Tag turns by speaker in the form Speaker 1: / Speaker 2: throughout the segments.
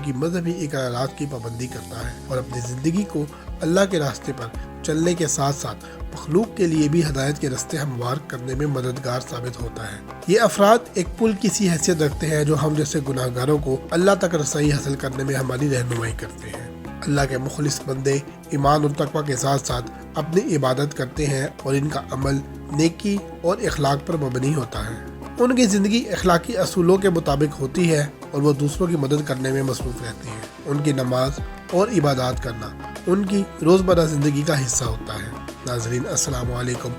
Speaker 1: کی مذہبی اقرارات کی پابندی کرتا ہے اور اپنی زندگی کو اللہ کے راستے پر چلنے کے ساتھ ساتھ مخلوق کے لیے بھی ہدایت کے راستے ہموار کرنے میں مددگار ثابت ہوتا ہے۔ یہ افراد ایک پل کی سی حیثیت رکھتے ہیں جو ہم جیسے گناہ گاروں کو اللہ تک رسائی حاصل کرنے میں ہماری رہنمائی کرتے ہیں۔ اللہ کے مخلص بندے ایمان اور تقوی کے ساتھ ساتھ اپنی عبادت کرتے ہیں اور ان کا عمل نیکی اور اخلاق پر مبنی ہوتا ہے۔ ان کی زندگی اخلاقی اصولوں کے مطابق ہوتی ہے اور وہ دوسروں کی مدد کرنے میں مصروف رہتے ہیں۔ ان کی نماز اور عبادات کرنا ان کی روزمرہ زندگی کا حصہ ہوتا ہے۔ ناظرین السلام علیکم،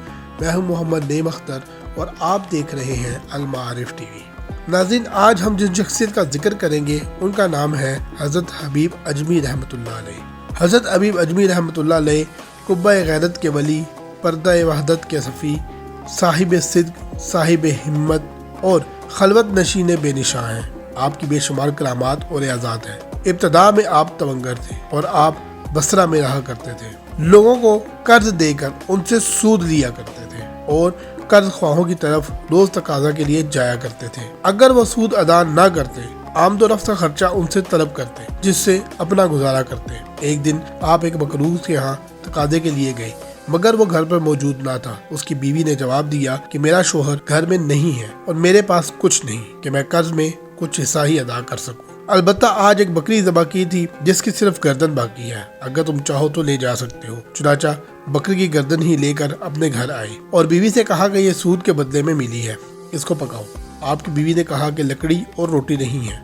Speaker 1: میں ہوں محمد نعیم اختر اور آپ دیکھ رہے ہیں المعارف ٹی وی۔ ناظرین، آج ہم جن شخصیت کا ذکر کریں گے ان کا نام ہے حضرت حبیب اجمی رحمۃ اللہ علیہ۔ حضرت حبیب اجمی رحمۃ اللہ علیہ قبہ غیرت کے ولی، پردہ وحدت کے صفی، صاحب صدق، صاحب ہمت اور خلوت نشین بے نشاں ہیں۔ آپ کی بے شمار کرامات اور اعزاز ہیں۔ ابتدا میں آپ تونگر تھے اور آپ بصرہ میں رہا کرتے تھے۔ لوگوں کو قرض دے کر ان سے سود لیا کرتے تھے اور قرض خواہوں کی طرف روز تقاضا کے لیے جایا کرتے تھے۔ اگر وہ سود ادا نہ کرتے، آمد و رفت کا خرچہ ان سے طلب کرتے جس سے اپنا گزارا کرتے۔ ایک دن آپ ایک مقروض کے ہاں تقاضے کے لیے گئے مگر وہ گھر پر موجود نہ تھا۔ اس کی بیوی نے جواب دیا کہ میرا شوہر گھر میں نہیں ہے اور میرے پاس کچھ نہیں کہ میں قرض میں کچھ حصہ ہی ادا کر سکوں۔ البتہ آج ایک بکری ذبح کی تھی جس کی صرف گردن باقی ہے، اگر تم چاہو تو لے جا سکتے ہو۔ چنانچہ بکری کی گردن ہی لے کر اپنے گھر آئے اور بیوی سے کہا کہ یہ سود کے بدلے میں ملی ہے، اس کو پکاؤ۔ آپ کی بیوی نے کہا کہ لکڑی اور روٹی نہیں ہے۔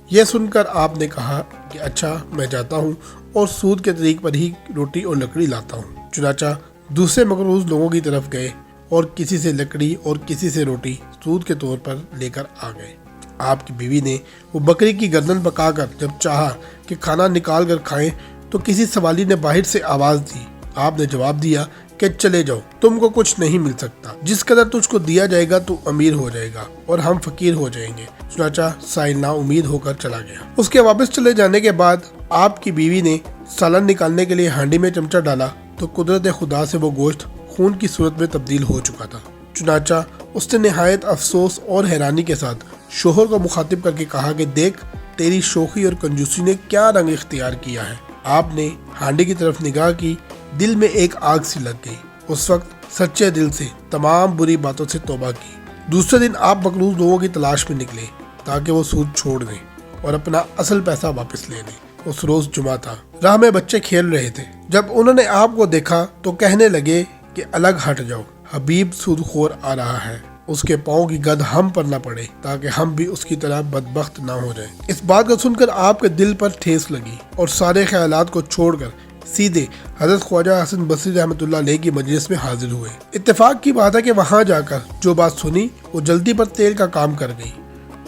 Speaker 1: یہ سن کر آپ نے کہا کہ اچھا، میں جاتا ہوں اور سود کے طریق پر ہی روٹی اور لکڑی لاتا ہوں۔ چنانچہ دوسرے مقروض لوگوں کی طرف گئے اور کسی سے لکڑی اور کسی سے روٹی سود کے طور پر لے کر آ گئے۔ آپ کی بیوی نے وہ بکری کی گردن پکا کر جب چاہا کہ کھانا نکال کر کھائیں تو کسی سوالی نے باہر سے آواز دی۔ آپ نے جواب دیا کہ چلے جاؤ، تم کو کچھ نہیں مل سکتا، جس قدر تجھ کو دیا جائے گا تو امیر ہو جائے گا اور ہم فقیر ہو جائیں گے۔ چنانچہ سائل نا امید ہو کر چلا گیا۔ اس کے واپس چلے جانے کے بعد آپ کی بیوی نے سالن نکالنے کے لیے ہانڈی میں چمچہ ڈالا تو قدرت خدا سے وہ گوشت خون کی صورت میں تبدیل ہو چکا تھا۔ چنانچہ اس نے نہایت افسوس اور حیرانی کے ساتھ شوہر کو مخاطب کر کے کہا کہ دیکھ، تیری شوخی اور کنجوسی نے کیا رنگ اختیار کیا ہے۔ آپ نے ہانڈی کی طرف نگاہ کی، دل میں ایک آگ سی لگ گئی۔ اس وقت سچے دل سے تمام بری باتوں سے توبہ کی۔ دوسرے دن آپ مقروض لوگوں کی تلاش میں نکلے تاکہ وہ سود چھوڑ دیں اور اپنا اصل پیسہ واپس لے لیں۔ اس روز جمعہ تھا، راہ میں بچے کھیل رہے تھے۔ جب انہوں نے آپ کو دیکھا تو کہنے لگے کہ الگ ہٹ جاؤ، حبیب سود خور آ رہا ہے، اس کے پاؤں کی گد ہم پر نہ پڑے تاکہ ہم بھی اس کی طرح بدبخت نہ ہو جائیں۔ اس بات کو سن کر آپ کے دل پر ٹھیس لگی اور سارے خیالات کو چھوڑ کر سیدھے حضرت خواجہ حسن بصری رحمۃ اللہ علیہ کی مجلس میں حاضر ہوئے۔ اتفاق کی بات ہے کہ وہاں جا کر جو بات سنی وہ جلدی پر تیل کا کام کر گئی۔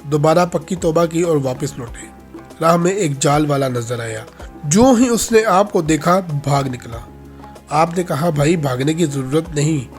Speaker 1: دوبارہ پکی توبہ کی اور واپس لوٹے۔ راہ میں ایک جال والا نظر آیا، جو ہی اس نے آپ کو دیکھا بھاگ نکلا۔ آپ نے کہا بھائی، بھاگنے کی ضرورت نہیں،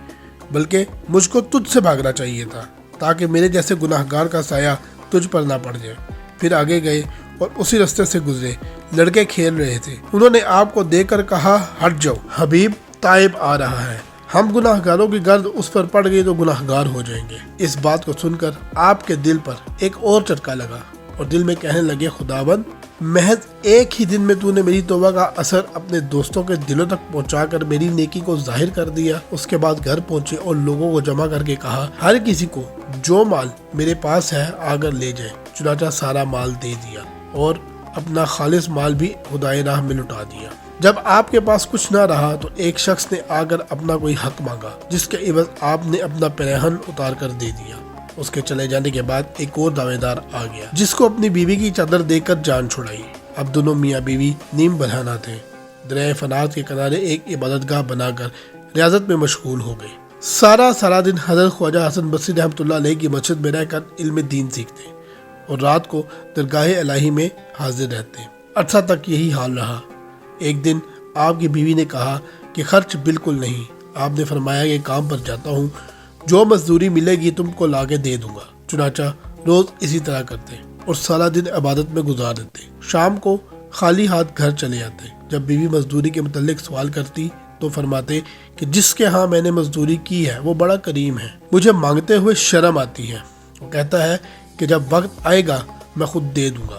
Speaker 1: بلکہ مجھ کو تجھ سے بھاگنا چاہیے تھا تاکہ میرے جیسے گناہ گار کا سایہ تجھ پر نہ پڑ جائے۔ پھر آگے گئے اور اسی راستے سے گزرے۔ لڑکے کھیل رہے تھے، انہوں نے آپ کو دیکھ کر کہا ہٹ جاؤ، حبیب تائب آ رہا ہے، ہم گناہ گاروں کی گرد اس پر پڑ گئی تو گناہ گار ہو جائیں گے۔ اس بات کو سن کر آپ کے دل پر ایک اور چٹکا لگا اور دل میں کہنے لگے خداوند، محض ایک ہی دن میں تو نے میری توبہ کا اثر اپنے دوستوں کے دلوں تک پہنچا کر میری نیکی کو ظاہر کر دیا۔ اس کے بعد گھر پہنچے اور لوگوں کو جمع کر کے کہا ہر کسی کو جو مال میرے پاس ہے آ کر لے جائے۔ چنانچہ سارا مال دے دیا اور اپنا خالص مال بھی خدائے راہ میں لٹا دیا۔ جب آپ کے پاس کچھ نہ رہا تو ایک شخص نے آ کر اپنا کوئی حق مانگا، جس کے عوض آپ نے اپنا پیرہن اتار کر دے دیا۔ اس کے چلے جانے کے بعد ایک اور دعوے دار آ گیا جس کو اپنی بیوی کی چادر دے کر جان چھڑائی۔ اب دونوں میاں بیوی نیم برہنہ تھے، دریائے فنات کے کنارے ایک عبادت گاہ بنا کر ریاضت میں مشغول ہو گئے۔ سارا دن حضرت خواجہ حسن بصری رحمۃ اللہ علیہ کی مسجد میں رہ کر علم دین سیکھتے اور رات کو درگاہ الہی میں حاضر رہتے۔ عرصہ تک یہی حال رہا۔ ایک دن آپ کی بیوی نے کہا کہ خرچ بالکل نہیں۔ آپ نے فرمایا کہ کام پر جاتا ہوں، جو مزدوری ملے گی تم کو لا کے دے دوں گا۔ چنانچہ روز اسی طرح کرتے اور سارا دن عبادت میں گزار دیتے۔ شام کو خالی ہاتھ گھر چلے آتے۔ جب بیوی مزدوری کے متعلق سوال کرتی تو فرماتے کہ جس کے ہاں میں نے مزدوری کی ہے وہ بڑا کریم ہے، مجھے مانگتے ہوئے شرم آتی ہے۔ وہ کہتا ہے کہ جب وقت آئے گا میں خود دے دوں گا۔